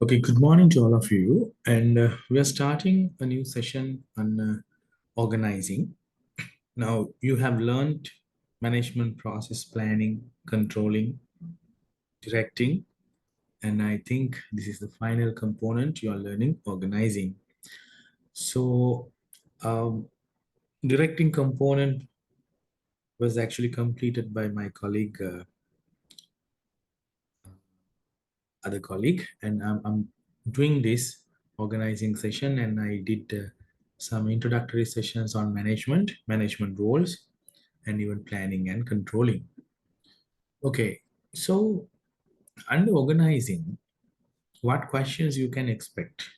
Okay, good morning to all of you. And we are starting a new session on organizing. Now, you have learned management process planning, controlling, directing, and I think this is the final component you are learning organizing. So, um, directing component was actually completed by my colleague, other colleague, and I'm doing this organizing session, and I did some introductory sessions on management roles, and even planning and controlling. Okay, so under organizing, what questions you can expect?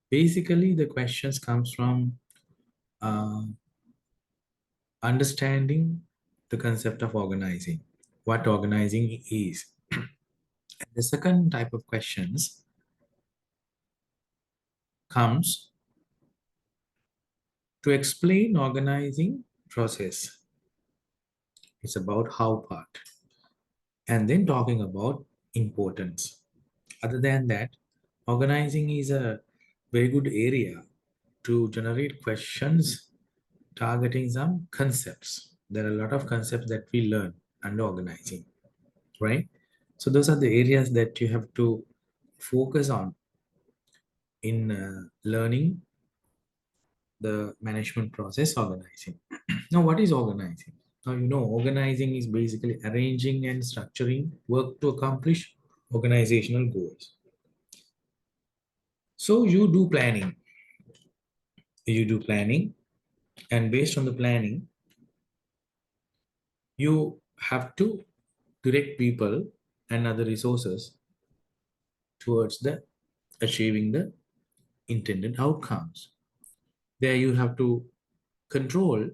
Basically, the questions comes from uh, understanding the concept of organizing, what organizing is. The second type of questions comes to explain organizing process. It's about how part. And then talking about importance. Other than that, organizing is a very good area to generate questions targeting some concepts. There are a lot of concepts that we learn under organizing, right? So those are the areas that you have to focus on in learning the management process organizing. Now, what is organizing? Now, organizing is basically arranging and structuring work to accomplish organizational goals. So, you do planning, and based on the planning, you have to direct people and other resources towards the achieving the intended outcomes. There, you have to control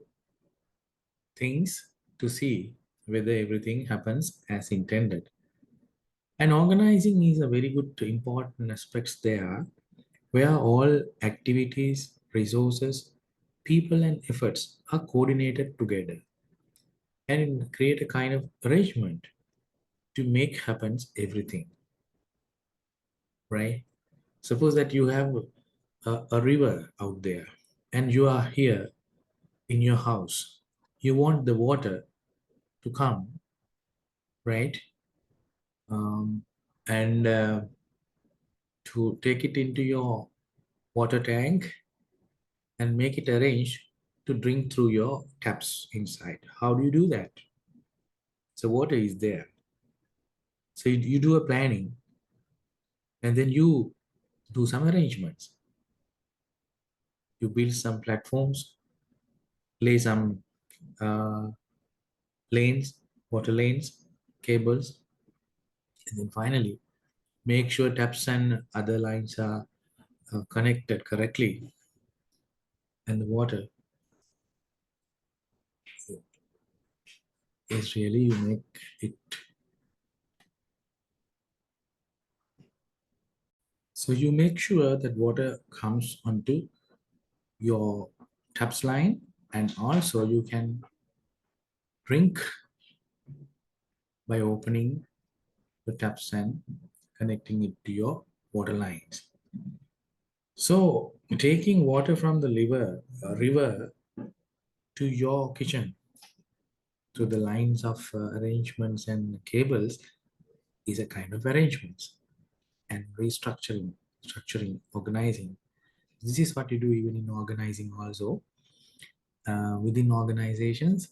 things to see whether everything happens as intended. And organizing is a very good important aspects there, where all activities, resources, people, and efforts are coordinated together and create a kind of arrangement to make happens everything, right? Suppose that you have a river out there and you are here in your house. You want the water to come, right? Um, and to take it into your water tank and make it arrange to drink through your taps inside. How do you do that? So water is there. So you do a planning and then you do some arrangements. You build some platforms, lay some uh, lanes, water lanes, cables, and then finally make sure taps and other lines are connected correctly, and the water is really you make it. So you make sure that water comes onto your taps line, and also you can drink by opening the taps and connecting it to your water lines. So taking water from the river to your kitchen through the lines of arrangements and cables is a kind of arrangements and structuring, organizing. This is what you do even in organizing also. Within organizations,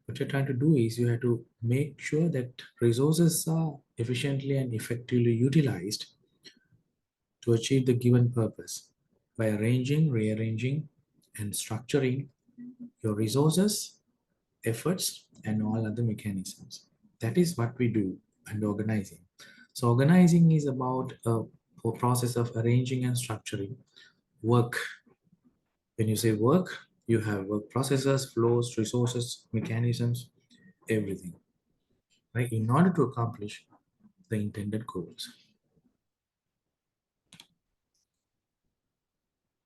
what you're trying to do is you have to make sure that resources are efficiently and effectively utilized to achieve the given purpose by arranging, rearranging, and structuring your resources, efforts, and all other mechanisms. That is what we do and organizing. So organizing is about a process of arranging and structuring work. When you say work, you have work processes, flows, resources, mechanisms, everything, right? In order to accomplish the intended goals.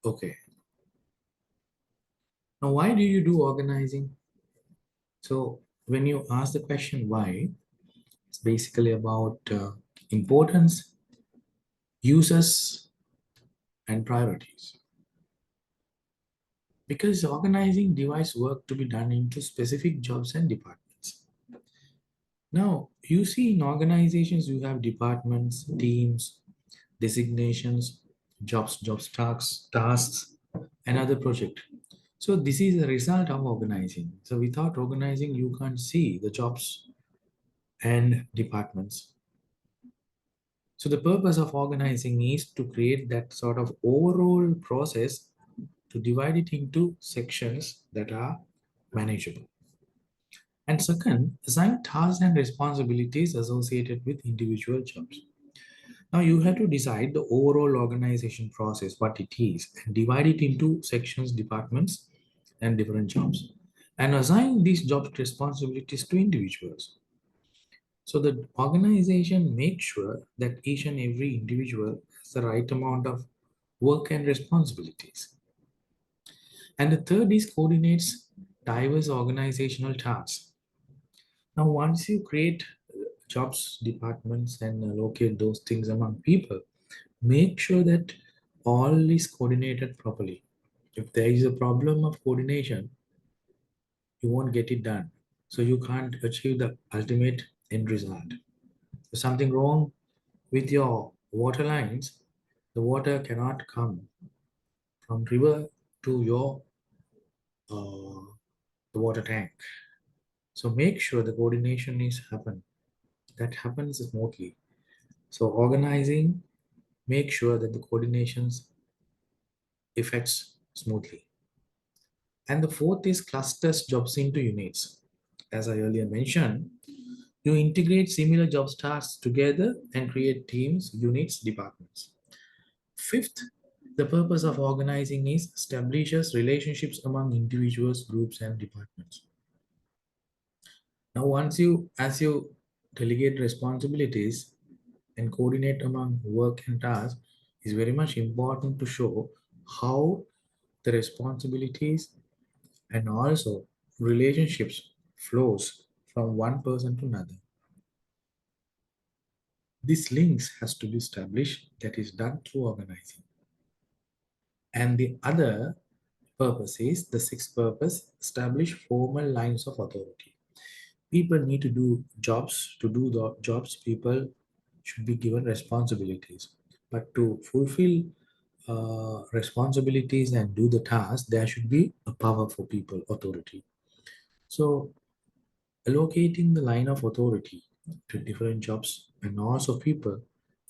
Okay. Now, why do you do organizing? So when you ask the question why, it's basically about importance, uses and priorities. Because organizing device work to be done into specific jobs and departments. Now, you see in organizations you have departments, teams, designations, tasks, and other project. So this is the result of organizing. So without organizing, you can't see the jobs and departments. So the purpose of organizing is to create that sort of overall process to divide it into sections that are manageable. And second, assign tasks and responsibilities associated with individual jobs. Now you have to decide the overall organization process, what it is, and divide it into sections, departments, and different jobs. And assign these job responsibilities to individuals. So the organization makes sure that each and every individual has the right amount of work and responsibilities. And the third is coordinates diverse organizational tasks. Now, once you create jobs, departments, and allocate those things among people, make sure that all is coordinated properly. If there is a problem of coordination, you won't get it done. So you can't achieve the ultimate end result. If something wrong with your water lines, the water cannot come from river to your the water tank. So make sure the coordination is happen. That happens smoothly. So organizing, make sure that the coordinations effects smoothly. And the fourth is clusters jobs into units. As I earlier mentioned, you integrate similar job tasks together and create teams, units, departments. Fifth, the purpose of organizing is establishes relationships among individuals, groups, and departments. Now, as you delegate responsibilities and coordinate among work and tasks, is very much important to show how the responsibilities and also relationships flows from one person to another. This links has to be established that is done through organizing. And the other purpose is the sixth purpose, establish formal lines of authority. People need to do jobs. To do the jobs, people should be given responsibilities. But to fulfill responsibilities and do the task, there should be a power for people, authority. So allocating the line of authority to different jobs and also people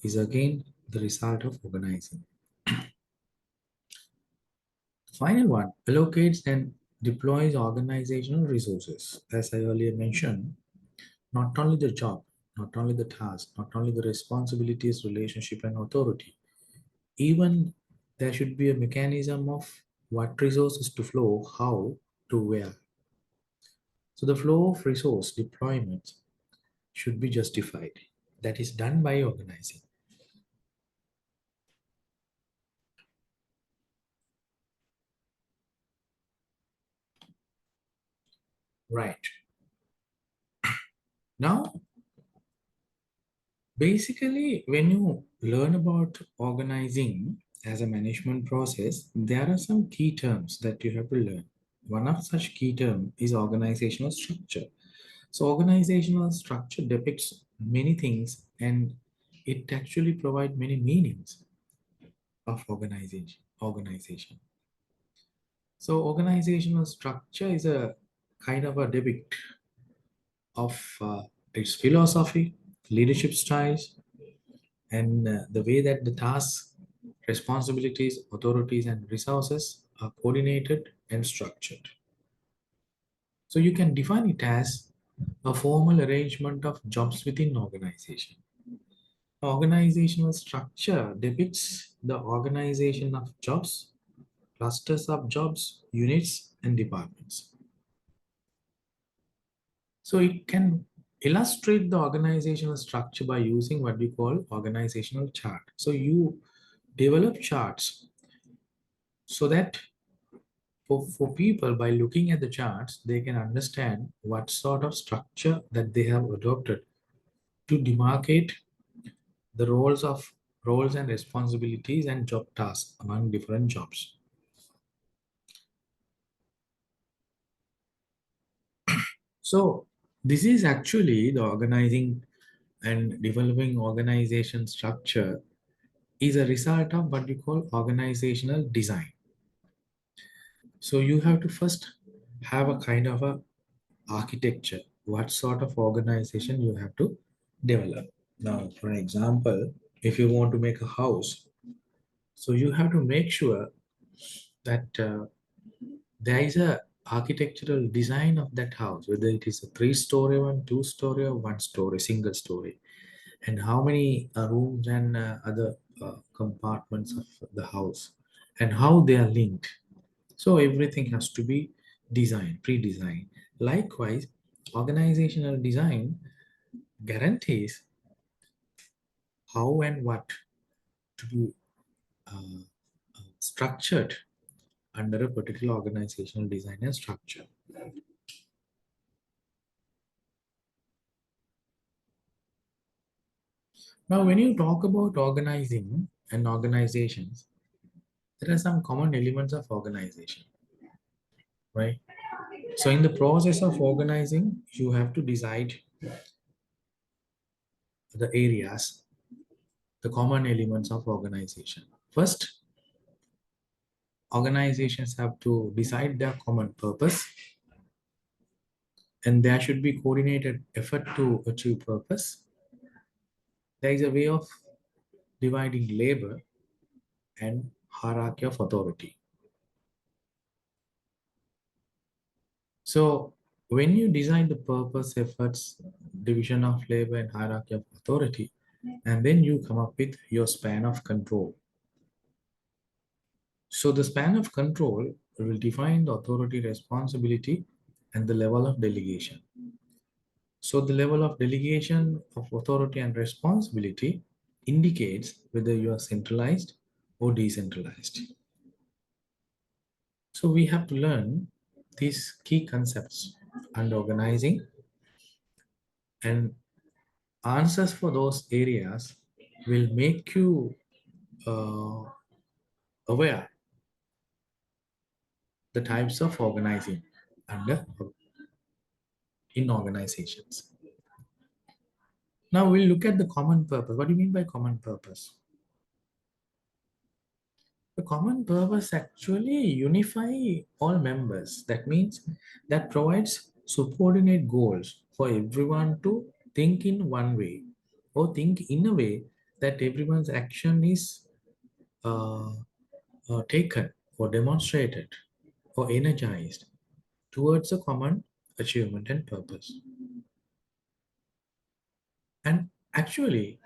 is again the result of organizing. Final one, allocates and deploys organizational resources. As I earlier mentioned, not only the job, not only the task, not only the responsibilities, relationship, and authority, even there should be a mechanism of what resources to flow, how to where. So the flow of resource deployment should be justified. That is done by organizing. Right. Now, basically, when you learn about organizing as a management process, there are some key terms that you have to learn. One of such key term is organizational structure. So organizational structure depicts many things and it actually provides many meanings of organization. So organizational structure is a kind of a depict of its philosophy, leadership styles, and the way that the tasks, responsibilities, authorities, and resources are coordinated and structured. So you can define it as a formal arrangement of jobs within organization. Organizational structure depicts the organization of jobs, clusters of jobs, units, and departments. So it can illustrate the organizational structure by using what we call organizational chart. So you develop charts so that for people by looking at the charts, they can understand what sort of structure that they have adopted to demarcate the roles of roles and responsibilities and job tasks among different jobs. So this is actually the organizing and developing organization structure is a result of what we call organizational design. So you have to first have a kind of a architecture, what sort of organization you have to develop. Now, for example, if you want to make a house, so you have to make sure that there is a architectural design of that house, whether it is a three-story one, two-story, or one-story, single story, and how many rooms and other compartments of the house, and how they are linked. So everything has to be designed, pre-designed. Likewise, organizational design guarantees how and what to be uh, structured under a particular organizational design and structure. Now, when you talk about organizing and organizations, there are some common elements of organization, right? So, in the process of organizing, you have to decide the areas, the common elements of organization. First, organizations have to decide their common purpose, and there should be coordinated effort to achieve purpose. There is a way of dividing labor and hierarchy of authority. So, when you design the purpose, efforts, division of labor, and hierarchy of authority, and then you come up with your span of control. So, the span of control will define the authority, responsibility, and the level of delegation. So, the level of delegation of authority and responsibility indicates whether you are centralized or decentralized. So, we have to learn these key concepts and organizing, and answers for those areas will make you uh, aware the types of organizing under in organizations. Now we'll look at the common purpose. What do you mean by common purpose? The common purpose actually unify all members. That means that provides subordinate goals for everyone to think in one way or think in a way that everyone's action is uh, taken or demonstrated or energized towards a common achievement and purpose. And actually,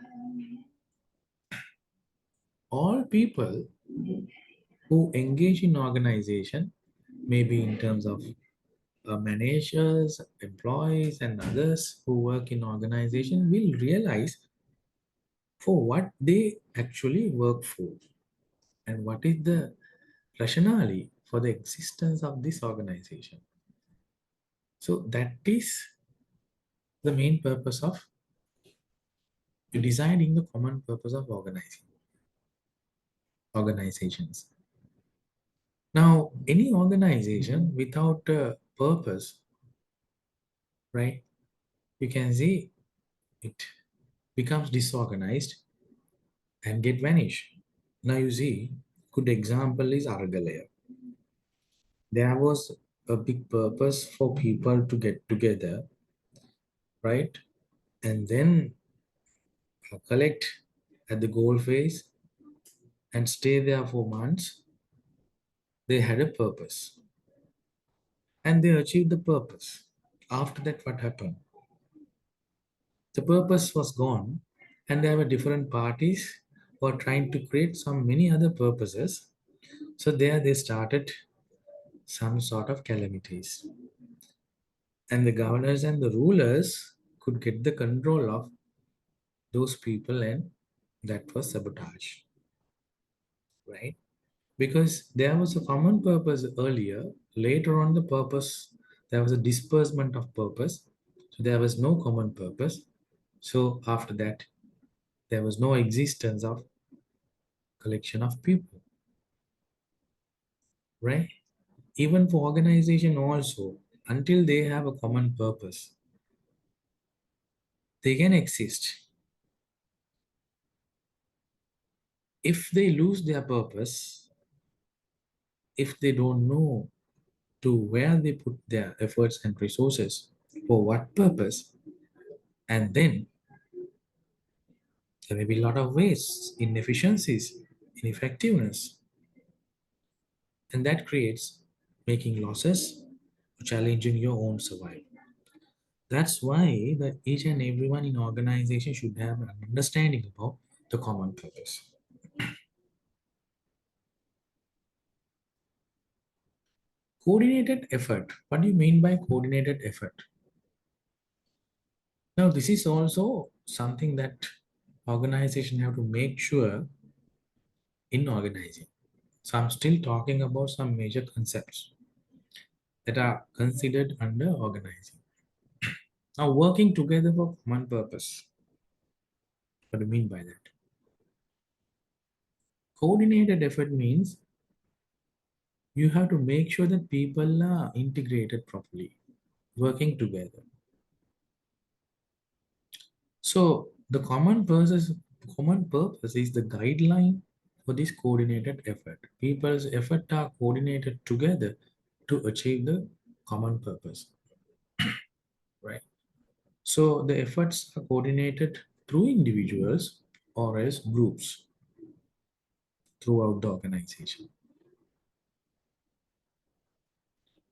all people who engage in organization, maybe in terms of managers, employees, and others who work in organization, will realize for what they actually work for and what is the rationale for the existence of this organization. So that is the main purpose of designing the common purpose of organizations. Now, any organization without a purpose, right, you can see it becomes disorganized and get vanished. Now you see, good example is Argalaya. There was a big purpose for people to get together, right, and then collect at the goal phase and stay there for months. They had a purpose and they achieved the purpose. After that, what happened? The purpose was gone, and there were different parties who were trying to create some many other purposes. So there they started some sort of calamities, and the governors and the rulers could get the control of those people, and that was sabotage, right? Because there was a common purpose earlier. Later on, the purpose there was a disbursement of purpose, so there was no common purpose. So after that, there was no existence of collection of people, right? Even for organization also, until they have a common purpose, they can exist. If they lose their purpose, if they don't know to where they put their efforts and resources, for what purpose, and then there may be a lot of wastes, inefficiencies, ineffectiveness, and that creates making losses, challenging your own survival. That's why that each and everyone in organization should have an understanding about the common purpose. Coordinated effort. What do you mean by coordinated effort? Now, this is also something that organization have to make sure in organizing. So I'm still talking about some major concepts that are considered under organizing. Now, working together for common purpose. What do you mean by that? Coordinated effort means you have to make sure that people are integrated properly, working together. So the common purpose is the guideline for this coordinated effort. People's effort are coordinated together to achieve the common purpose, right? So the efforts are coordinated through individuals or as groups throughout the organization.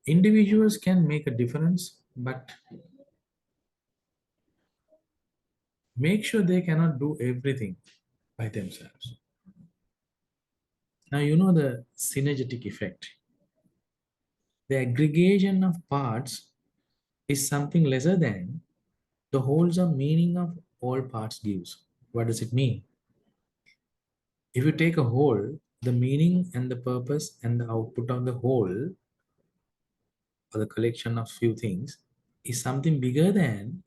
Individuals can make a difference, but make sure they cannot do everything by themselves. Now, you know the synergetic effect. The aggregation of parts is something lesser than the wholesome meaning of all parts gives. What does it mean? If you take a whole, the meaning and the purpose and the output of the whole, or the collection of few things, is something bigger than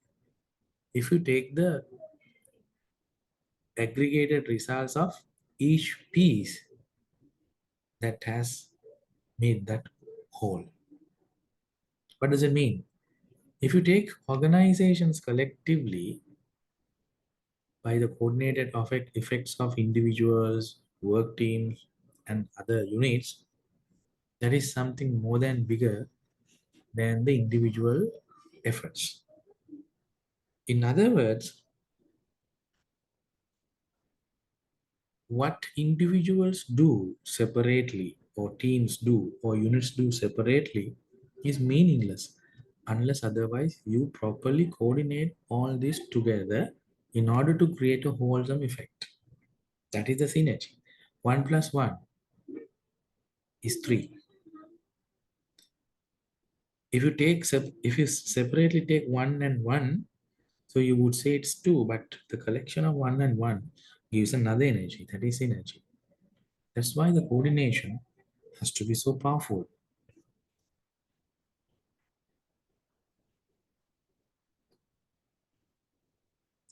if you take the aggregated results of each piece that has made that whole. What does it mean? If you take organizations collectively by the coordinated effects of individuals, work teams, and other units, that is something more than bigger than the individual efforts. In other words, what individuals do separately, or teams do, or units do separately is meaningless unless otherwise you properly coordinate all this together in order to create a wholesome effect. That is the synergy. 1 plus 1 is 3. If you separately take 1 and 1, so you would say it's 2, but the collection of 1 and 1 gives another energy, that is energy. That's why the coordination has to be so powerful.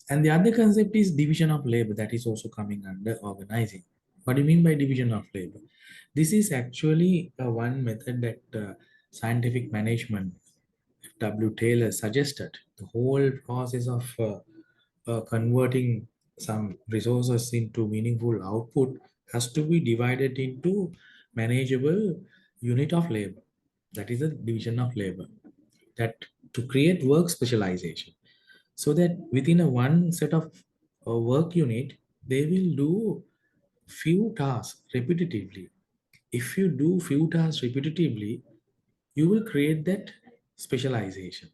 And the other concept is division of labor, that is also coming under organizing. What do you mean by division of labor? This is actually one method that scientific management W. Taylor suggested. The whole process of converting some resources into meaningful output has to be divided into manageable unit of labor. That is a division of labor. That to create work specialization, so that within a one set of work unit, they will do few tasks repetitively. If you do few tasks repetitively, you will create that specialization,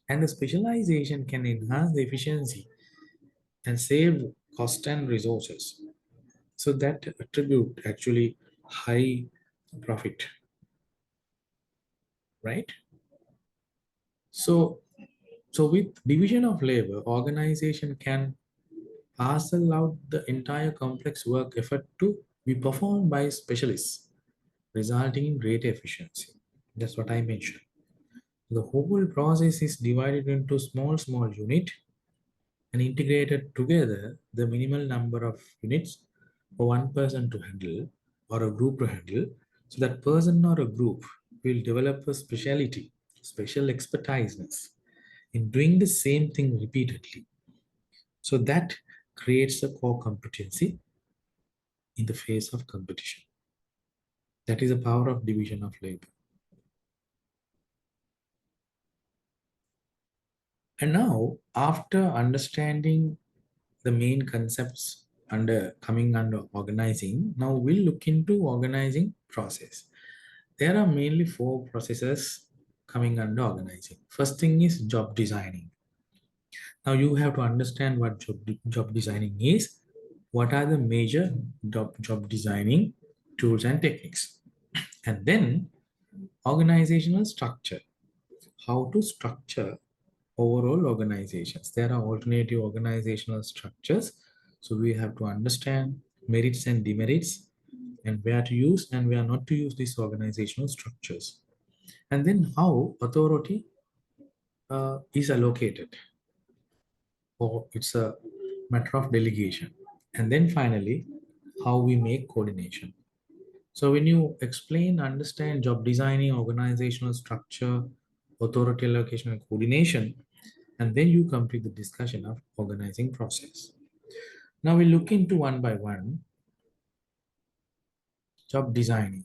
and the specialization can enhance the efficiency and save cost and resources. So that attribute actually high profit, right? So with division of labor, organization can parcel out the entire complex work effort to be performed by specialists, resulting in greater efficiency. That's what I mentioned. The whole process is divided into small unit and integrated together the minimal number of units for one person to handle or a group to handle. So that person or a group will develop a speciality, special expertise in doing the same thing repeatedly. So that creates a core competency in the face of competition. That is the power of division of labor. And now, after understanding the main concepts under coming under organizing, now we'll look into organizing process. There are mainly four processes coming under organizing. First thing is job designing. Now you have to understand what job designing is. What are the major job designing tools and techniques? And then organizational structure. How to structure overall organizations. There are alternative organizational structures. So we have to understand merits and demerits and where to use and where not to use these organizational structures. And then how authority is allocated, or it's a matter of delegation. And then finally, how we make coordination. So when you explain, understand job designing, organizational structure, authority allocation, and coordination, and then you complete the discussion of organizing process. Now we look into one by one job designing.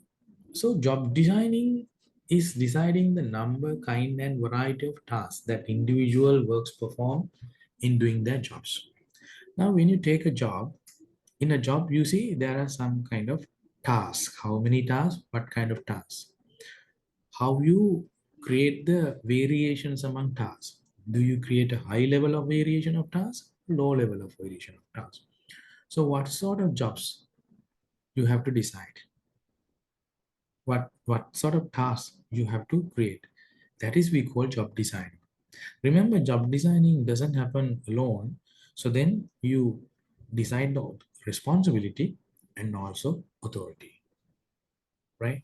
So job designing is deciding the number, kind, and variety of tasks that individual works perform in doing their jobs. Now, when you take a job, in a job, you see there are some kind of tasks. How many tasks? What kind of tasks? How you create the variations among tasks? Do you create a high level of variation of tasks, low level of variation of tasks? So, what sort of jobs you have to decide? What sort of tasks you have to create? That is we call job design. Remember, job designing doesn't happen alone. So then you decide the responsibility and also authority, right?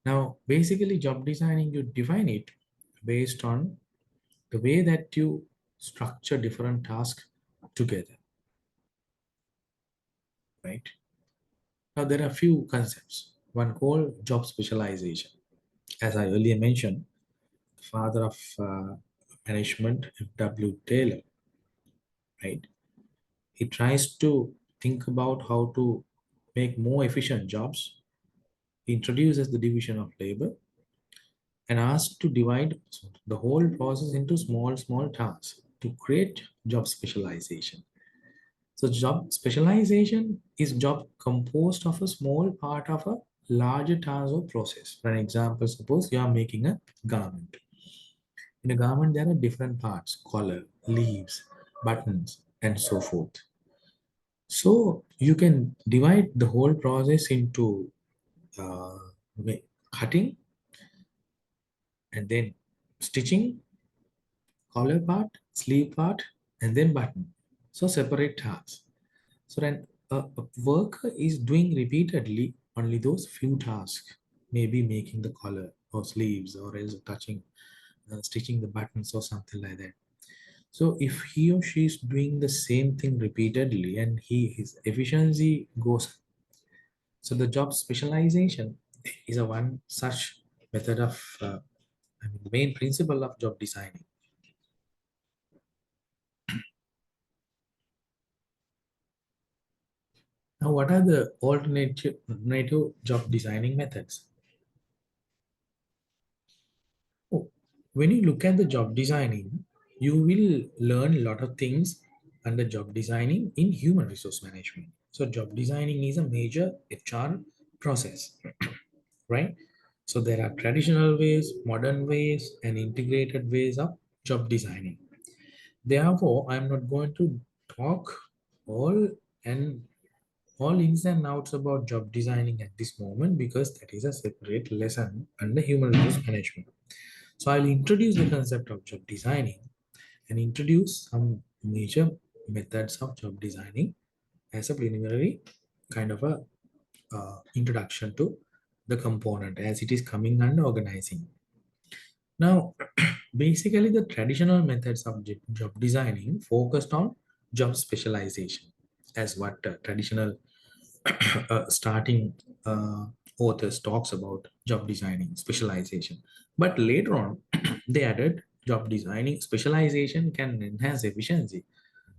Now, basically, job designing, you define it based on the way that you structure different tasks together, right? Now, there are a few concepts. One called job specialization. As I earlier mentioned, the father of management, F.W. Taylor, right? He tries to think about how to make more efficient jobs. He introduces the division of labor and asks to divide the whole process into small tasks to create job specialization. So job specialization is job composed of a small part of a larger task or process. For an example, suppose you are making a garment. In a garment, there are different parts, collar, leaves, buttons, and so forth. So you can divide the whole process into uh, cutting and then stitching, collar part, sleeve part, and then button. So separate tasks. So then a worker is doing repeatedly only those few tasks, maybe making the collar or sleeves or else touching, stitching the buttons or something like that. So if he or she is doing the same thing repeatedly and his efficiency goes. So the job specialization is a one such method of, the main principle of job designing. Now, what are the alternative job designing methods? Oh, when you look at the job designing, you will learn a lot of things under job designing in human resource management. So job designing is a major HR process, right? So there are traditional ways, modern ways, and integrated ways of job designing. Therefore, I'm not going to talk all and all ins and outs about job designing at this moment because that is a separate lesson under human resource management. So I'll introduce the concept of job designing and introduce some major methods of job designing as a preliminary kind of a introduction to the component as it is coming under organizing. Now, basically, the traditional methods of job designing focused on job specialization, as what traditional starting authors talks about job designing specialization, but later on they added job designing specialization can enhance efficiency,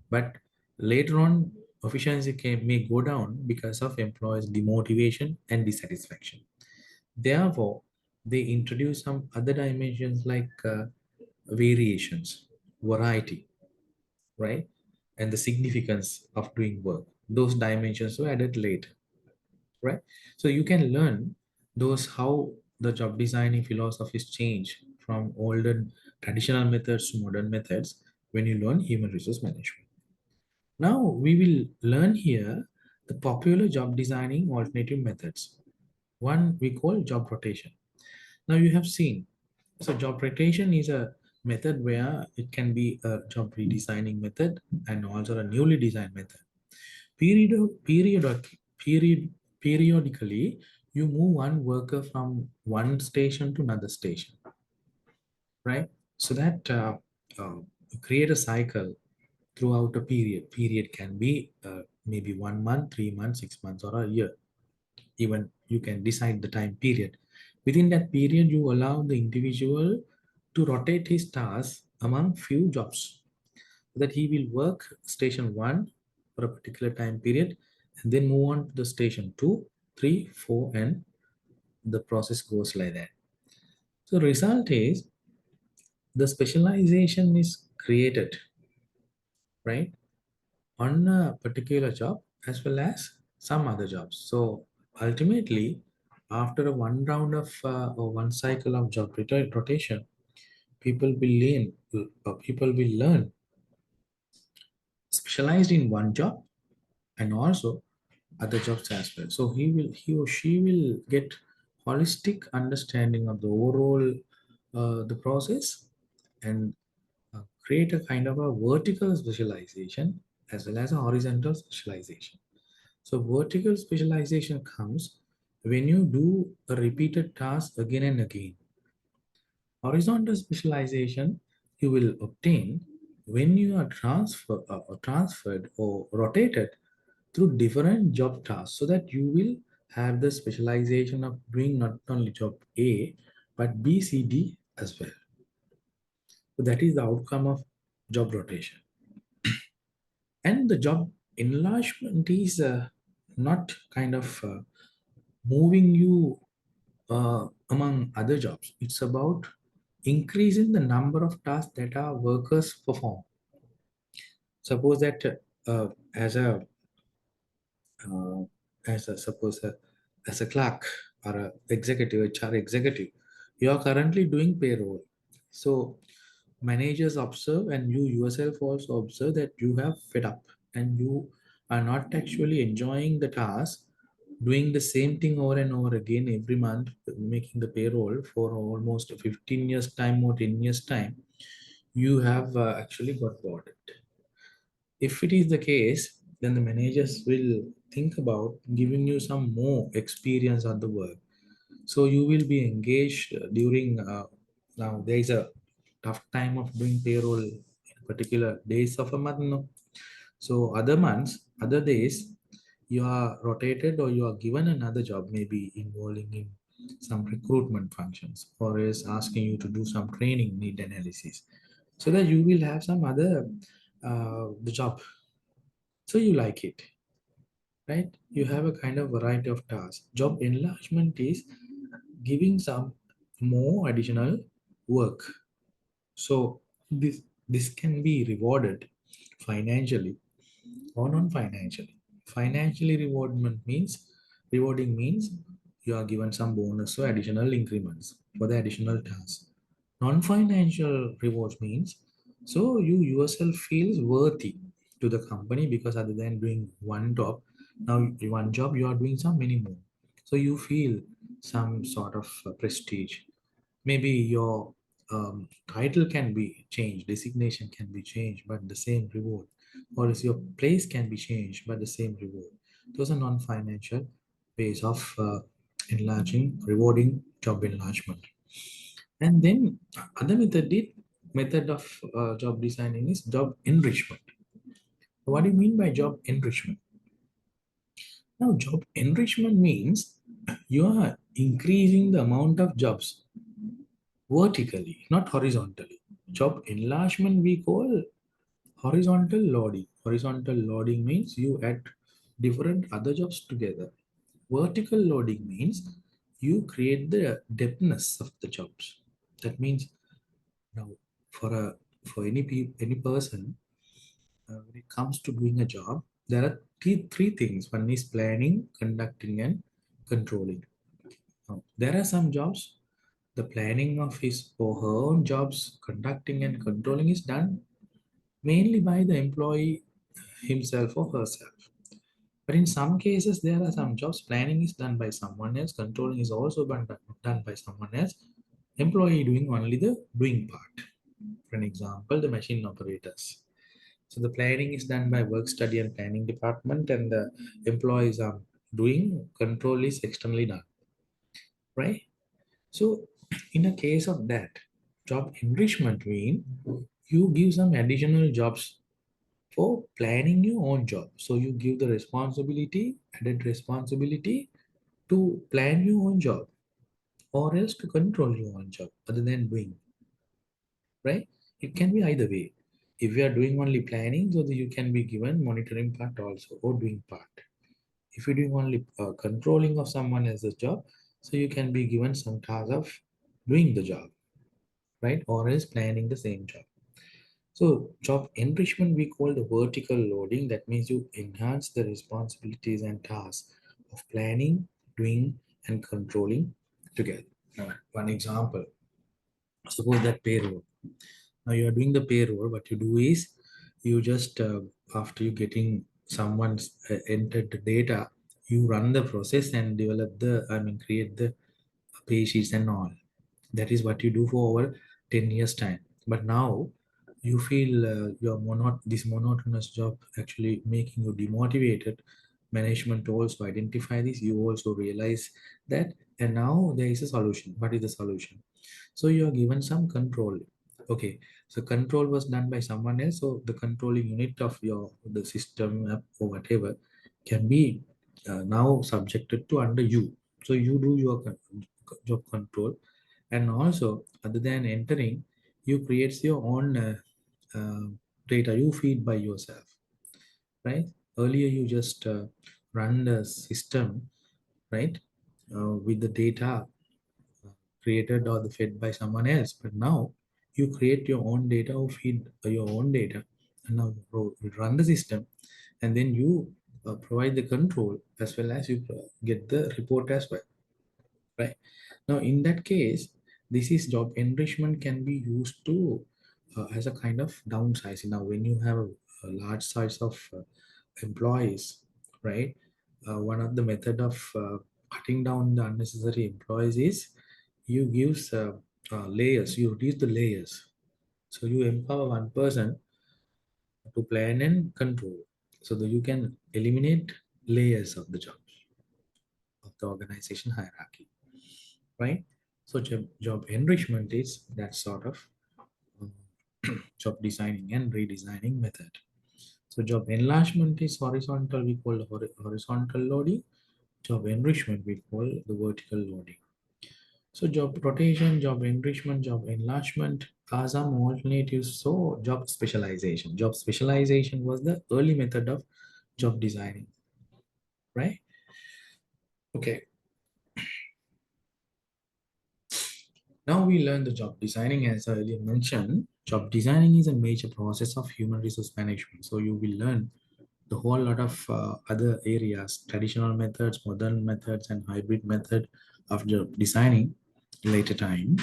but later on efficiency may go down because of employees demotivation and dissatisfaction. Therefore they introduce some other dimensions like variations, variety, right, and the significance of doing work. Those dimensions were added later, right? So you can learn those how the job designing philosophies change from older traditional methods to modern methods when you learn human resource management. Now we will learn here the popular job designing alternative methods. One we call job rotation. Now you have seen, so job rotation is a method where it can be a job redesigning method and also a newly designed method. Period, periodically, you move one worker from one station to another station, right? So that uh, create a cycle throughout a period. Period can be maybe 1 month, 3 months, 6 months, or a year. Even you can decide the time period. Within that period, you allow the individual to rotate his tasks among few jobs, so that he will work station one for a particular time period and then move on to the station two, three, four, and the process goes like that. So result is the specialization is created, right, on a particular job as well as some other jobs. So ultimately, after a one round of or one cycle of job rotation, people will learn specialized in one job and also other jobs as well. So he or she will get holistic understanding of the overall the process and create a kind of a vertical specialization as well as a horizontal specialization. So vertical specialization comes when you do a repeated task again and again. Horizontal specialization you will obtain when you are transferred or rotated through different job tasks, so that you will have the specialization of doing not only job A but B, C, D as well. So that is the outcome of job rotation. And the job enlargement is not kind of moving you among other jobs. It's about increasing the number of tasks that our workers perform. Suppose that uh, as a uh, suppose as a clerk or a executive, HR executive, you are currently doing payroll. So managers observe and you yourself also observe that you have fed up and you are not actually enjoying the task, doing the same thing over and over again every month, making the payroll for almost 15 years time or 10 years time. You have actually got bored. If it is the case, then the managers will think about giving you some more experience on the work. So you will be engaged during now there is a tough time of doing payroll in particular days of a month. No? So other months, other days, you are rotated or you are given another job, maybe involving in some recruitment functions or is asking you to do some training need analysis, so that you will have some other the job, so you like it, right? You have a kind of variety of tasks. Job enlargement is giving some more additional work. So this can be rewarded financially or non-financially. Financially rewarding means you are given some bonus or additional increments for the additional tasks. Non-financial rewards means so you yourself feels worthy to the company, because other than doing one job, now one job you are doing some many more. So you feel some sort of prestige. Maybe your title can be changed, designation can be changed, but the same reward, or is your place can be changed, but the same reward. Those are non-financial ways of enlarging, rewarding job enlargement. And then other method of job designing is job enrichment. What do you mean by job enrichment? Now, job enrichment means you are increasing the amount of jobs vertically, not horizontally. Job enlargement we call horizontal loading. Horizontal loading means you add different other jobs together. Vertical loading means you create the depthness of the jobs. That means now for a for any person when it comes to doing a job, there are three things. One is planning, conducting, and controlling. Now, there are some jobs. The planning of his or her own jobs, conducting and controlling is done mainly by the employee himself or herself. But in some cases, there are some jobs planning is done by someone else, controlling is also done by someone else, employee doing only the doing part. For an example, the machine operators. So the planning is done by work study and planning department, and the employees are doing control is externally done, right? So in a case of that, job enrichment mean you give some additional jobs for planning your own job. So you give the responsibility, added responsibility to plan your own job or else to control your own job other than doing, right? It can be either way. If you are doing only planning, so that you can be given monitoring part also or doing part. If you're doing only controlling of someone else's job, so you can be given some task of doing the job, right? Or else planning the same job. So job enrichment we call the vertical loading. That means you enhance the responsibilities and tasks of planning, doing, and controlling together. Now, one example, suppose that payroll. Now you are doing the payroll. What you do is you just after you getting someone's entered the data, you run the process and develop the create the pay sheets and all. That is what you do for over 10 years time. But now you feel this monotonous job actually making you demotivated. Management also identify this. You also realize that, and now there is a solution. What is the solution? So you are given some control. Okay, so control was done by someone else. So the controlling unit of your the system app or whatever can be now subjected to under you. So you do your job control, and also other than entering, you creates your own uh, data. You feed by yourself, right? Earlier you just run the system, right, with the data created or the fed by someone else. But now you create your own data or feed your own data, and now you run the system, and then you provide the control as well as you get the report as well, right? Now in that case, this is job enrichment can be used to as a kind of downsizing. Now when you have a large size of employees, right, one of the method of cutting down the unnecessary employees is you give layers, you reduce the layers. So you empower one person to plan and control so that you can eliminate layers of the jobs of the organization hierarchy, right? So job enrichment is that sort of um, job designing and redesigning method. So job enlargement is horizontal, we call horizontal loading. Job enrichment we call the vertical loading. So job rotation, job enrichment, job enlargement are some alternatives. So job specialization. Job specialization was the early method of job designing, right? Okay. Now we learn the job designing as I earlier mentioned. Job designing is a major process of human resource management. So you will learn the whole lot of other areas, traditional methods, modern methods, and hybrid method of job designing later time.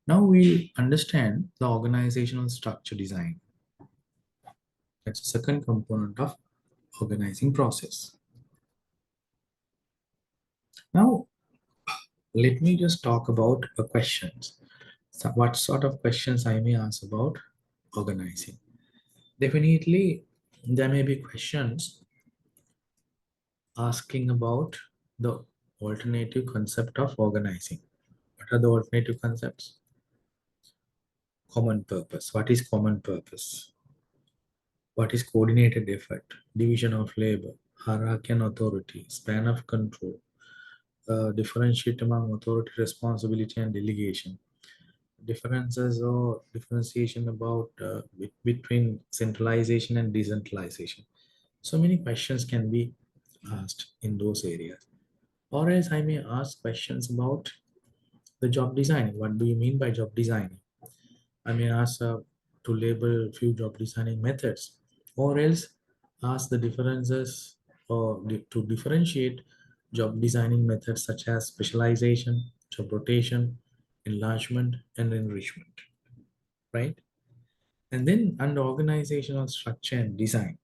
Now we understand the organizational structure design. That's the second component of organizing process. Now let me just talk about questions. So what sort of questions I may ask about organizing? Definitely, there may be questions asking about the alternative concept of organizing. What are the alternative concepts? Common purpose. What is common purpose? What is coordinated effort? Division of labor. hierarchy and authority, span of control, differentiate among authority, responsibility, and delegation. Differences or differentiation about between centralization and decentralization. So many questions can be asked in those areas. Or else I may ask questions about the job designing. What do you mean by job designing? I may ask to label few job designing methods, or else ask the differences or to differentiate job designing methods such as specialization, job rotation, enlargement, and enrichment, right? And then under organizational structure and design,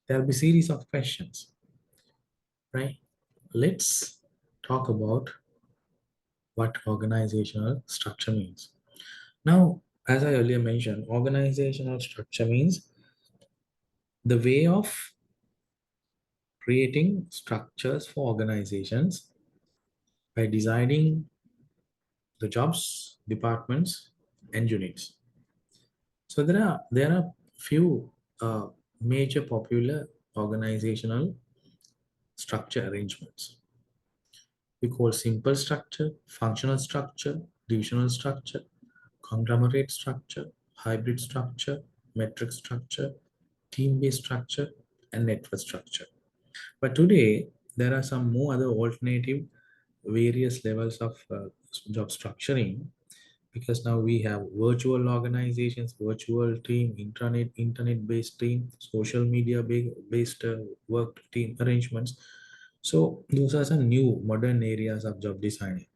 there will be series of questions, right? Let's talk about what organizational structure means. Now, as I earlier mentioned, organizational structure means the way of creating structures for organizations by designing the jobs, departments, and units. So there are few major popular organizational structure arrangements. We call simple structure, functional structure, divisional structure, conglomerate structure, hybrid structure, metric structure, team-based structure, and network structure. But today, there are some more other alternative various levels of job structuring, because now we have virtual organizations, virtual team, internet based team, social media based work team arrangements. So those are some new modern areas of job designing.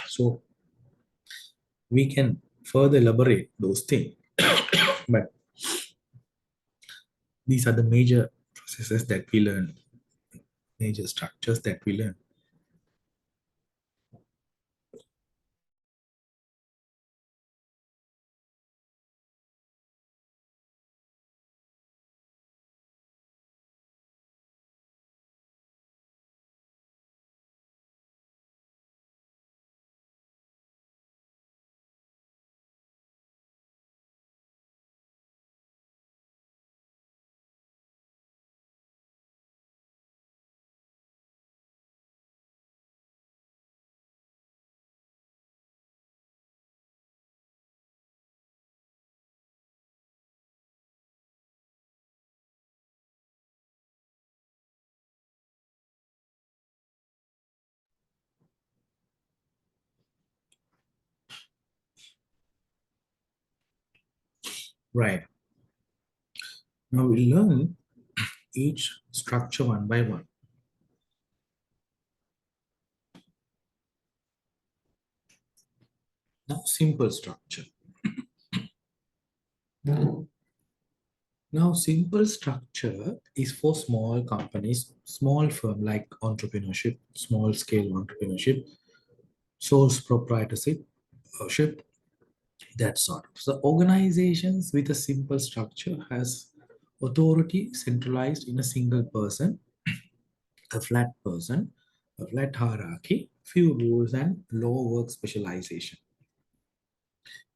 So we can further elaborate those things, but these are the major processes that we learn, major structures that we learn. Right. Now we learn each structure one by one. Now, simple structure. Now, simple structure is for small companies, small firm like entrepreneurship, small scale entrepreneurship, sole proprietorship, ship, that sort of. So, organizations with a simple structure has authority centralized in a single person, a flat hierarchy, few rules, and low work specialization.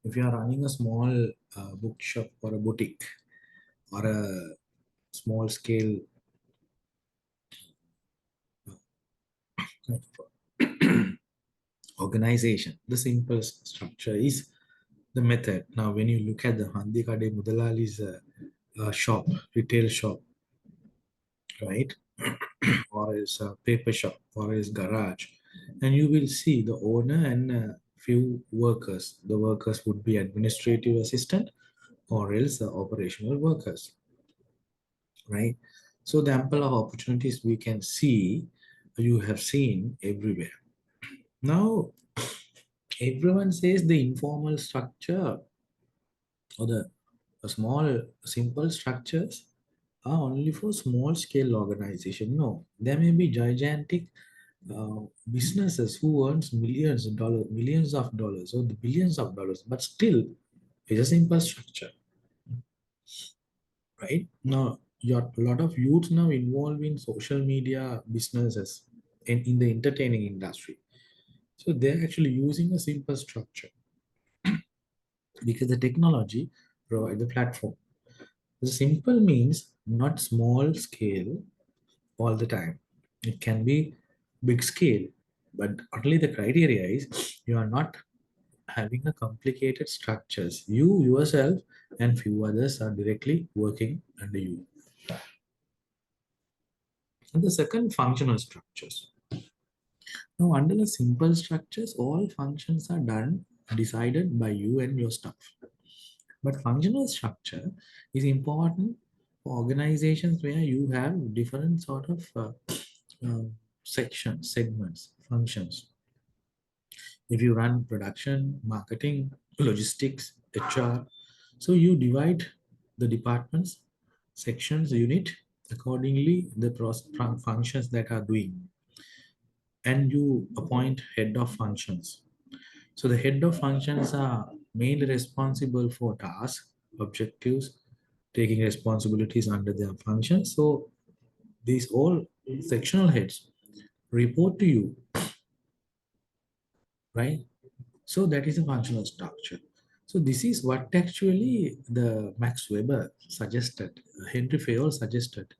If you are running a small bookshop or a boutique or a small scale organization, the simple structure is the method. Now, when you look at the Handikade Mudalali's shop, retail shop, right, or his paper shop, or his garage, and you will see the owner and few workers. The workers would be administrative assistant or else the operational workers, right? So the ample of opportunities we can see, you have seen everywhere. Now, everyone says the informal structure or the small simple structures are only for small scale organization. No, there may be gigantic businesses who earns millions of dollars, or the billions of dollars, but still it's a simple structure, right? Now, your a lot of youth now involved in social media businesses and in the entertaining industry. So they're actually using a simple structure because the technology provide the platform. The simple means not small scale, all the time. It can be big scale, but only the criteria is you are not having a complicated structures. You yourself and few others are directly working under you. And the second, functional structures. Now, under the simple structures, all functions are done decided by you and your staff. But functional structure is important for organizations where you have different sort of sections, segments, functions. If you run production, marketing, logistics, HR, so you divide the departments, sections, unit accordingly the functions that are doing, and you appoint head of functions. So the head of functions are mainly responsible for tasks, objectives, taking responsibilities under their functions. So these all sectional heads report to you, right? So that is a functional structure. So this is what actually the Max Weber suggested, Henry Fayol suggested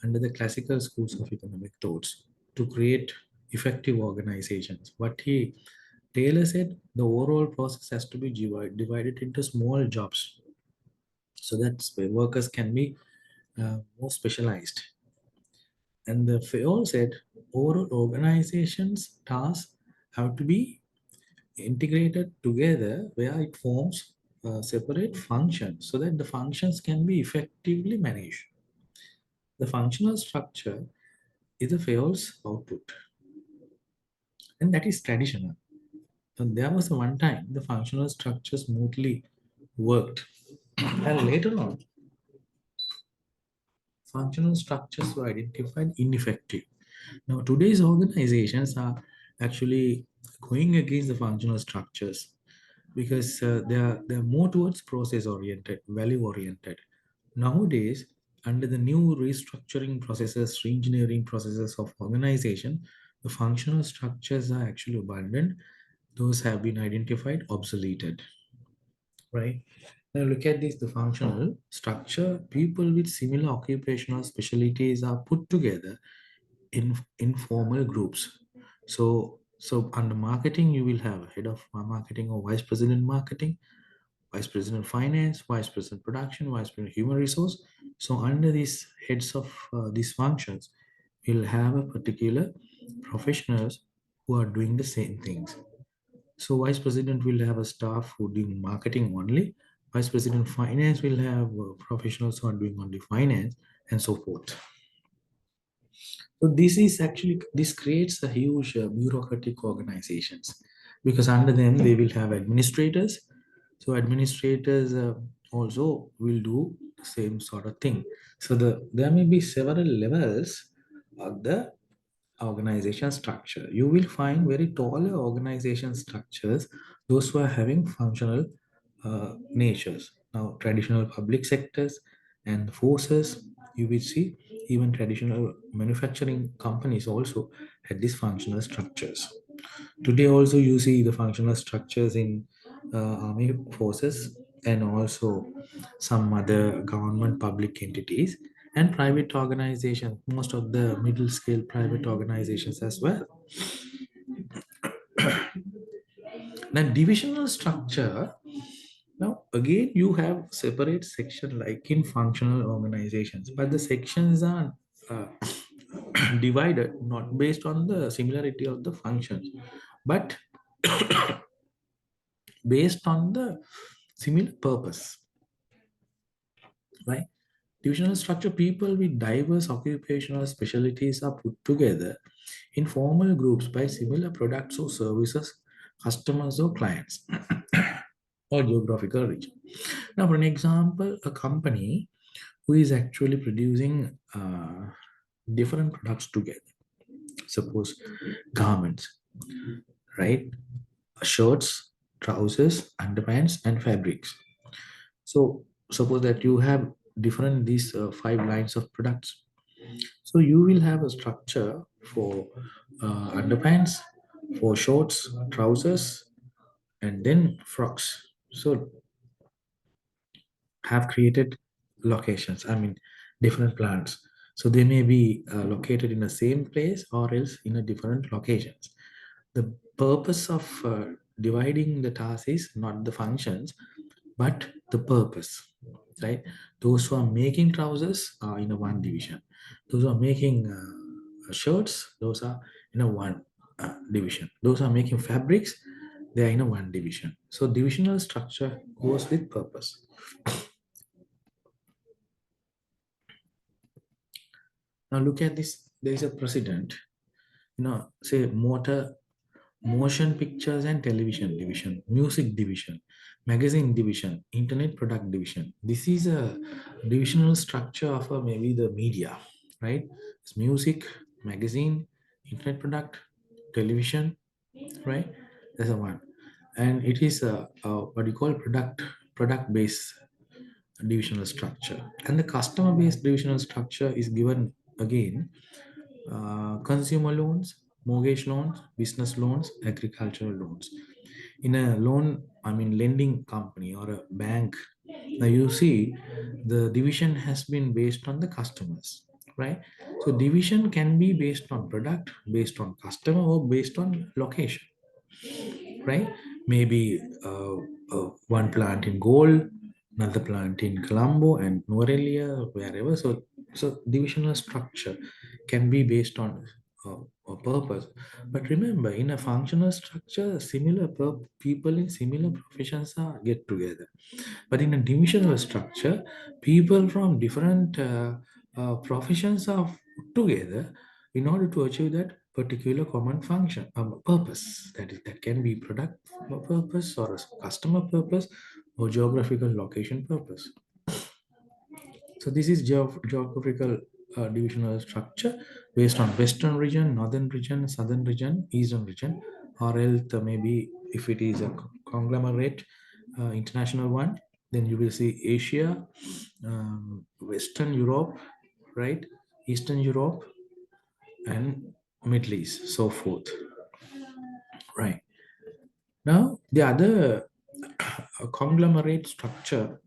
under the classical schools of economic thoughts to create effective organizations. What he Taylor said, the overall process has to be divided into small jobs so that workers can be more specialized. And the Fayol said, overall organizations' tasks have to be integrated together where it forms separate functions so that the functions can be effectively managed. The functional structure is the Fayol's output, and that is traditional. And there was a one time the functional structure smoothly worked, and later on, functional structures were identified ineffective. Now, today's organizations are actually going against the functional structures because they are more towards process oriented, value oriented. Nowadays, under the new restructuring processes, reengineering processes of organization, the functional structures are actually abundant. Those have been identified, obsoleted, right? Now look at this, the functional structure. People with similar occupational specialties are put together in informal groups. So under marketing, you will have a head of marketing or vice president marketing, vice president finance, vice president production, vice president human resource. So under these heads of these functions, you'll have a particular professionals who are doing the same things. So vice president will have a staff who do marketing only. Vice president finance will have professionals who are doing only finance and so forth. So this creates a huge bureaucratic organizations because under them they will have administrators. So administrators also will do the same sort of thing. So there may be several levels of the organization structure. You will find very taller organization structures, those who are having functional natures. Now, traditional public sectors and forces, you will see even traditional manufacturing companies also had these functional structures. Today, also, you see the functional structures in army forces and also some other government public entities and private organizations, most of the middle scale private organizations as well. Then divisional structure. Now again, you have separate section like in functional organizations, but the sections are uh, divided not based on the similarity of the functions, but based on the similar purpose, right? Divisional structure, people with diverse occupational specialties are put together in formal groups by similar products or services, customers or clients, or geographical region. Now, for an example, a company who is actually producing different products together, suppose garments, right? Shirts, trousers, underpants, and fabrics. So, suppose that you have different these five lines of products. So you will have a structure for underpants, for shorts, trousers, and then frocks. So have created locations. I mean, different plants. So they may be located in the same place or else in a different locations. The purpose of dividing the task is not the functions, but the purpose, right? Those who are making trousers are in a one division. Those who are making shirts, those are in a one division. Those who are making fabrics, they are in a one division. So divisional structure goes with purpose. Now look at this. There is a precedent. Say motion pictures and television division, music division, magazine division, internet product division. This is a divisional structure of maybe the media, right? It's music, magazine, internet product, television, right? That's a one, and it is a what you call product based divisional structure, and the customer based divisional structure is given again: consumer loans, mortgage loans, business loans, agricultural loans. In a loan, I mean lending company or a bank, now you see the division has been based on the customers, right? So division can be based on product, based on customer, or based on location, right? Maybe one plant in Gold, another plant in Colombo and Norelia, wherever. So divisional structure can be based on a purpose. But remember, in a functional structure, similar people in similar professions are get together. But in a divisional structure, people from different professions are put together in order to achieve that particular common function, purpose. That can be product purpose or a customer purpose or geographical location purpose. So this is geographical divisional structure based on western region, northern region, southern region, eastern region, or else maybe if it is a conglomerate, international one, then you will see Asia, Western Europe, right, Eastern Europe, and Middle East, so forth, right. Now the other conglomerate structure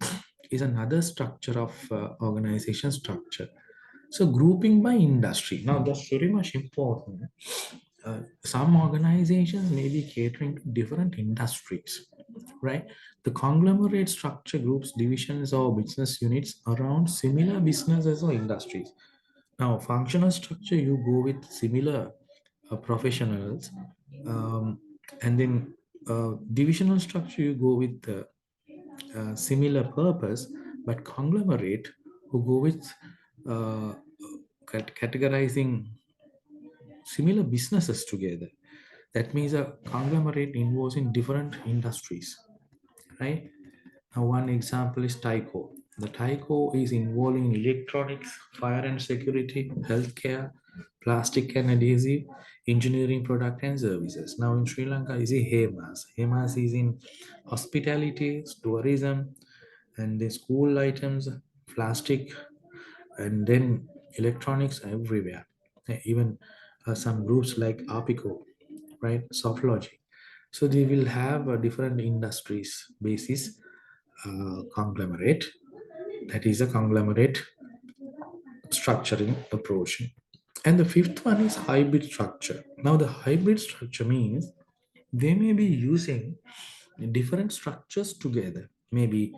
is another structure of organization structure. So grouping by industry. Now that's very much important. Some organizations may be catering to different industries, right? The conglomerate structure groups divisions or business units around similar businesses or industries. Now, functional structure, you go with similar professionals, and then divisional structure, you go with similar purpose, but conglomerate, who go with uh, categorizing similar businesses together. That means a conglomerate involves in different industries, right? Now, one example is Tyco. The Tyco is involving electronics, fire and security, healthcare, plastic and adhesive, engineering product and services. Now in Sri Lanka is a Hemas. Hemas is in hospitality, tourism, and the school items, plastic, and then electronics everywhere. Even some groups like Apico, right? Softology. So they will have a different industries basis conglomerate. That is a conglomerate structuring approach. And the fifth one is hybrid structure. Now, the hybrid structure means they may be using different structures together, maybe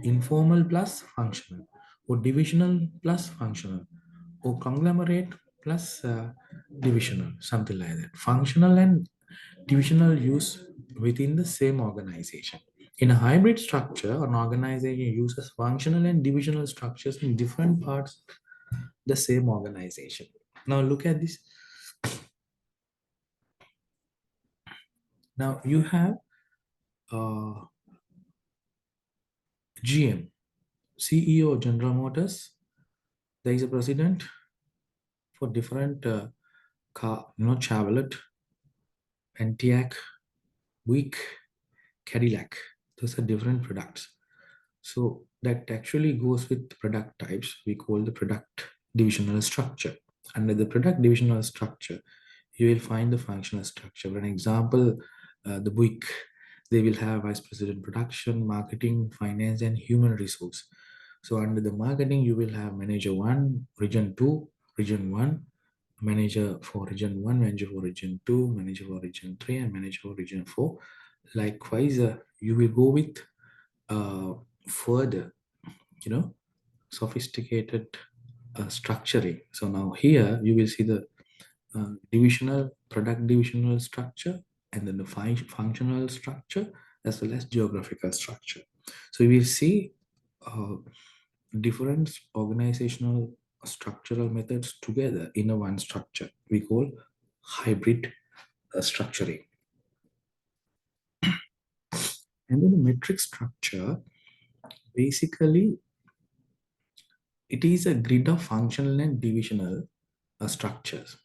informal plus functional, or divisional plus functional, or conglomerate plus divisional, something like that. Functional and divisional use within the same organization. In a hybrid structure, an organization uses functional and divisional structures in different parts of the same organization. Now look at this. Now you have uh, GM, CEO of General Motors. There is a president for different car, Chevrolet, Pontiac, Buick, Cadillac. Those are different products. So that actually goes with product types. We call the product divisional structure. Under the product divisional structure, you will find the functional structure. For an example, the Buick, they will have vice president production, marketing, finance, and human resource. So under the marketing, you will have manager one, region two, region one, manager for region one, manager for region two, manager for region three, and manager for region four. Likewise, you will go with uh, further, you know, sophisticated structuring. So now here you will see the divisional product divisional structure, and then the functional structure, as well as geographical structure. So we will see uh, different organizational structural methods together in a one structure we call hybrid structuring. And then the metric structure, basically it is a grid of functional and divisional structures,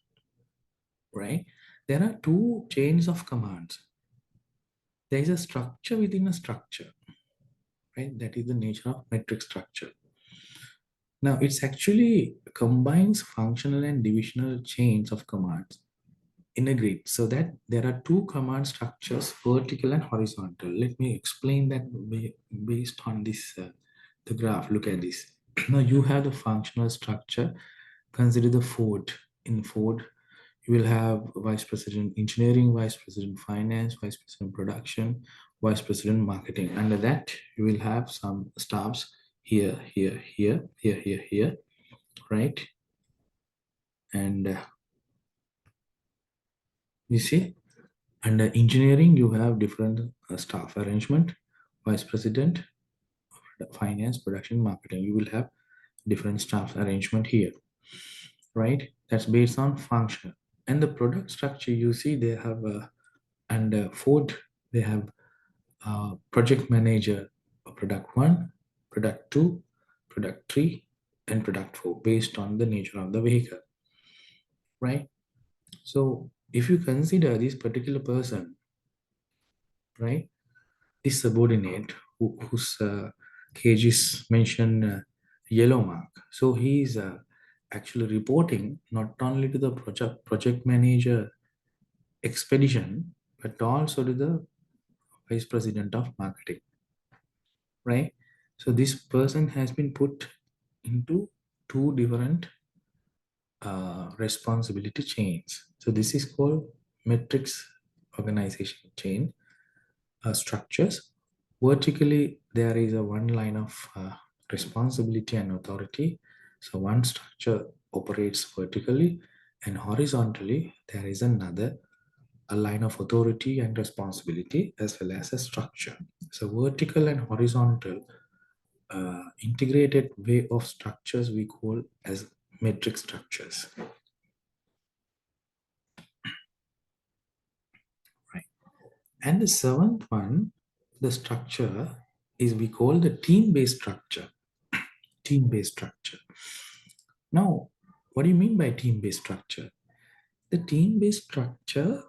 right? There are two chains of commands. There is a structure within a structure, right? That is the nature of metric structure. Now, it's actually combines functional and divisional chains of commands in a grid, so that there are two command structures, vertical and horizontal. Let me explain that based on this, the graph. Look at this. Now, you have the functional structure. Consider the Ford. In Ford, you will have vice president engineering, vice president finance, vice president production, vice president marketing. Under that, you will have some staffs here, here, here, here, here, here, right? And you see, under engineering, you have different staff arrangement, vice president, finance, production, marketing. You will have different staff arrangement here, right? That's based on function. And the product structure, you see, they have under Ford, they have project manager, product one, product two, product three, and product four, based on the nature of the vehicle, right? So if you consider this particular person, right, this subordinate whose cage is mentioned yellow mark, so he is actually reporting not only to the project manager expedition, but also to the vice president of marketing, right? So this person has been put into two different responsibility chains. So this is called matrix organization chain structures. Vertically, there is a one line of responsibility and authority. So one structure operates vertically, and horizontally, there is another a line of authority and responsibility, as well as a structure. So vertical and horizontal integrated way of structures we call as metric structures, right? And the seventh one, the structure, is we call the team-based structure. Team-based structure. Now, what do you mean by team-based structure? The team-based structure,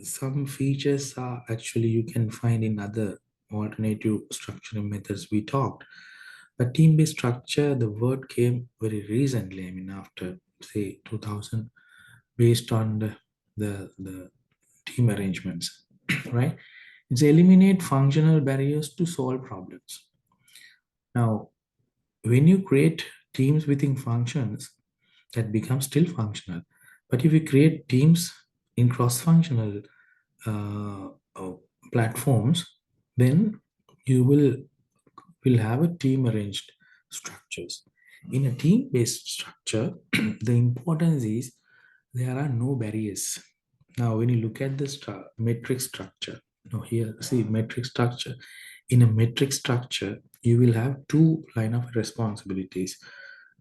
some features are actually you can find in other alternative structuring methods we talked. But team-based structure, the word came very recently, I mean, after say 2000, based on the team arrangements, right? It's eliminate functional barriers to solve problems. Now, when you create teams within functions, that becomes still functional. But if you create teams in cross-functional uh, uh, platforms, then you will have a team arranged structures. In a team based structure, the importance is there are no barriers. Now, when you look at the metric structure, now here, see metric structure. In a metric structure, you will have two line of responsibilities.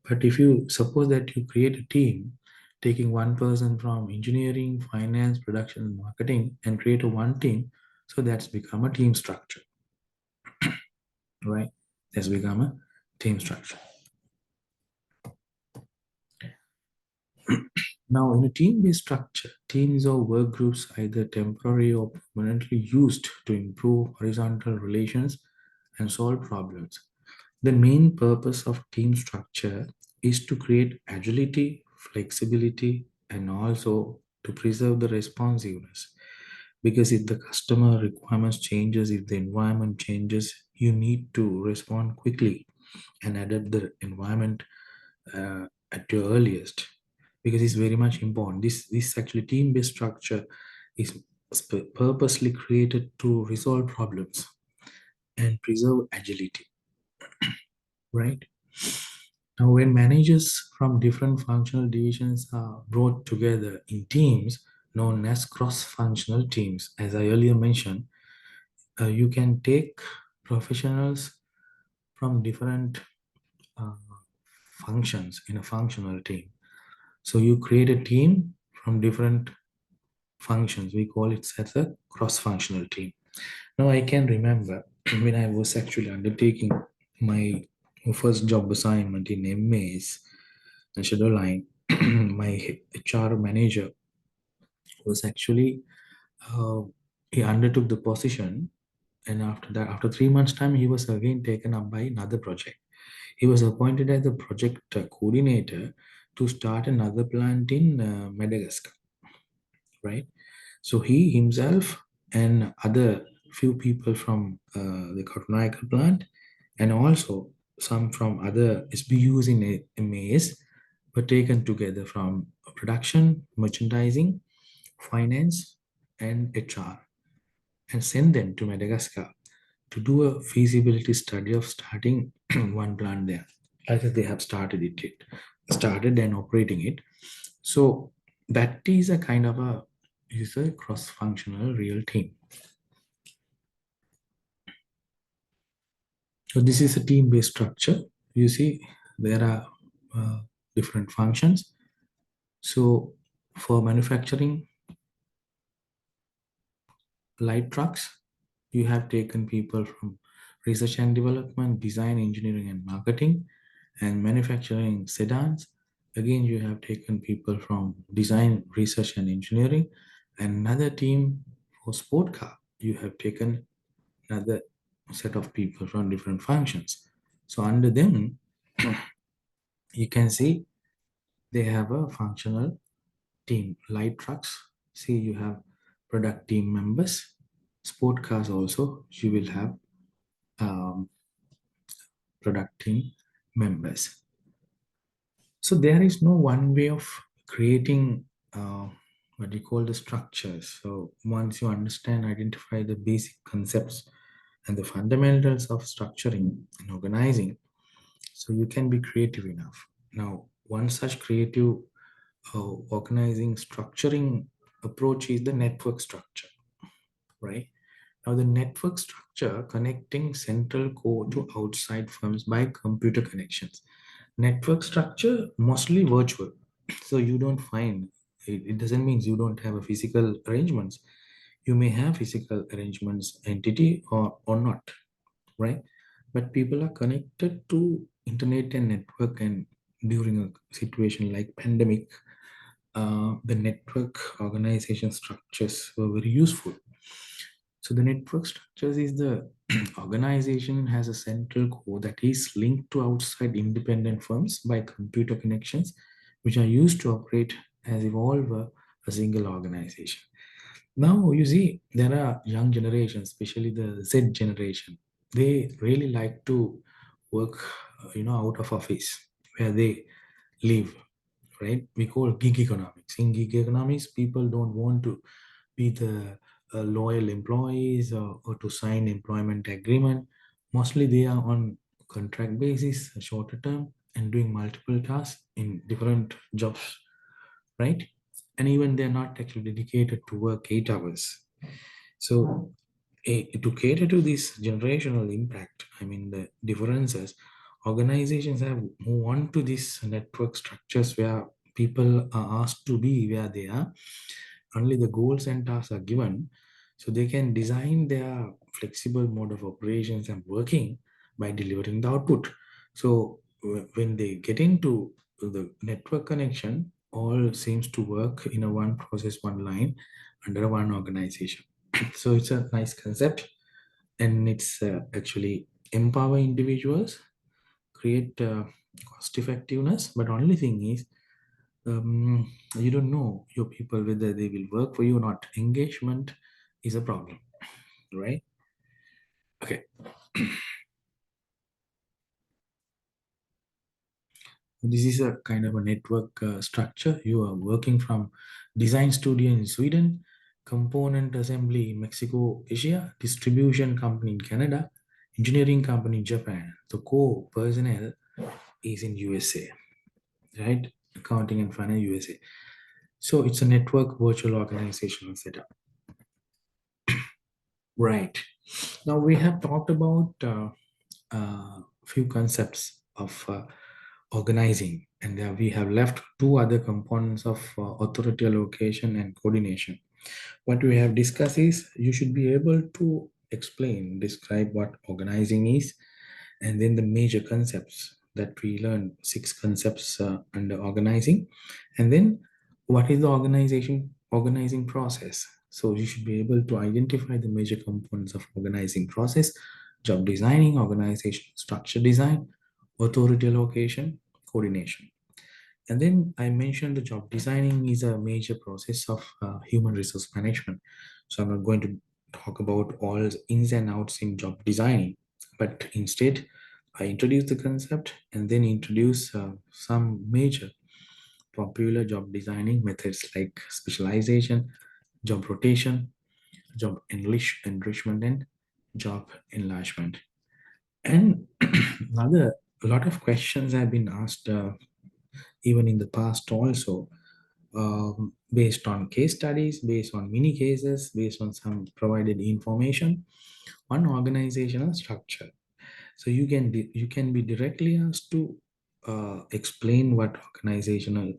But if you suppose that you create a team, taking one person from engineering, finance, production, and marketing, and create a one team, so that's become a team structure, right? That's become a team structure. Now, in a team-based structure, teams or work groups either temporary or permanently used to improve horizontal relations and solve problems. The main purpose of team structure is to create agility, flexibility, and also to preserve the responsiveness. Because if the customer requirements changes, if the environment changes, you need to respond quickly. and adapt the environment at your earliest, because it's very much important. This actually team-based structure is purposely created to resolve problems and preserve agility, right? Now, when managers from different functional divisions are brought together in teams known as cross-functional teams, as I earlier mentioned, you can take professionals from different uh, functions in a functional team. So you create a team from different functions. We call it as a cross-functional team. Now I can remember when I was actually undertaking my first job assignment in MAs and Shadow Line, my HR manager was actually he undertook the position, and after that, after 3 months' time, he was again taken up by another project. He was appointed as the project coordinator to start another plant in Madagascar, right? So he himself and other few people from the Katunayaka plant, and also some from other SBUs in MAS, were taken together from production, merchandising, finance, and HR, and sent them to Madagascar to do a feasibility study of starting one plant there. Either they have started and operating it. So that is a kind of a is a cross-functional real team. So this is a team-based structure. You see, there are uh, different functions. So for manufacturing light trucks, you have taken people from research and development, design, engineering, and marketing, and manufacturing sedans. Again, you have taken people from design, research, and engineering. Another team for sport car, you have taken another set of people from different functions. So under them, you can see they have a functional team. Light trucks, see you have product team members. Sport cars also, you will have um, product team members. So there is no one way of creating what you call the structures. So once you understand, identify the basic concepts and the fundamentals of structuring and organizing, so you can be creative enough. Now, one such creative organizing structuring approach is the network structure, right? Now, the network structure connecting central core to outside firms by computer connections. Network structure mostly virtual, so you don't find it doesn't mean you don't have a physical arrangements. You may have physical arrangements entity or not, right? But people are connected to internet and network, and during a situation like pandemic, the network organization structures were very useful. So the network structures is the organization has a central core that is linked to outside independent firms by computer connections, which are used to operate as evolve a single organization. Now you see there are young generations, especially the Z generation. They really like to work, out of office where they live, right? We call gig economics. In gig economics, people don't want to be the loyal employees or to sign employment agreement. Mostly they are on contract basis, a shorter term, and doing multiple tasks in different jobs, right? And even they're not actually dedicated to work 8 hours. So to cater to this generational impact, I mean the differences, organizations have moved on to these network structures where people are asked to be where they are. Only the goals and tasks are given, so they can design their flexible mode of operations and working by delivering the output. So when they get into the network connection, all seems to work in a one process, one line under one organization. So it's a nice concept, and it's actually empower individuals, create cost effectiveness. But only thing is, you don't know your people whether they will work for you or not. Engagement is a problem, right? Okay. This is a kind of a network structure. You are working from design studio in Sweden, component assembly in Mexico, Asia, distribution company in Canada, engineering company in Japan. The core personnel is in USA, right? Accounting and finance USA. So it's a network virtual organizational setup. Right. Now we have talked about few concepts of organizing, and we have left two other components of authority allocation and coordination. What we have discussed is you should be able to explain, describe what organizing is, and then the major concepts that we learned, six concepts under organizing, and then what is the organizing process. So you should be able to identify the major components of organizing process: job designing, organization structure design, authority allocation, coordination. And then I mentioned the job designing is a major process of human resource management. So I'm not going to talk about all the ins and outs in job designing, but instead I introduce the concept and then introduce some major popular job designing methods like specialization, job rotation, job enrichment, and job enlargement. And another a lot of questions have been asked even in the past also, based on case studies, based on mini cases, based on some provided information on organizational structure. So you can be directly asked to explain what organizational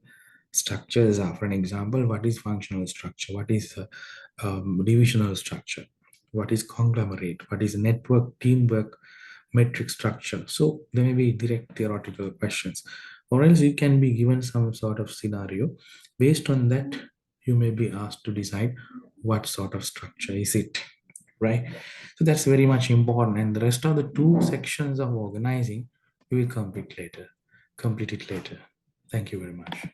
structures are. For an example, what is functional structure? What is divisional structure? What is conglomerate? What is network, teamwork, metric structure? So there may be direct theoretical questions, or else you can be given some sort of scenario. Based on that, you may be asked to decide what sort of structure is it, right? So that's very much important. And the rest of the two sections of organizing, we will complete it later. Thank you very much.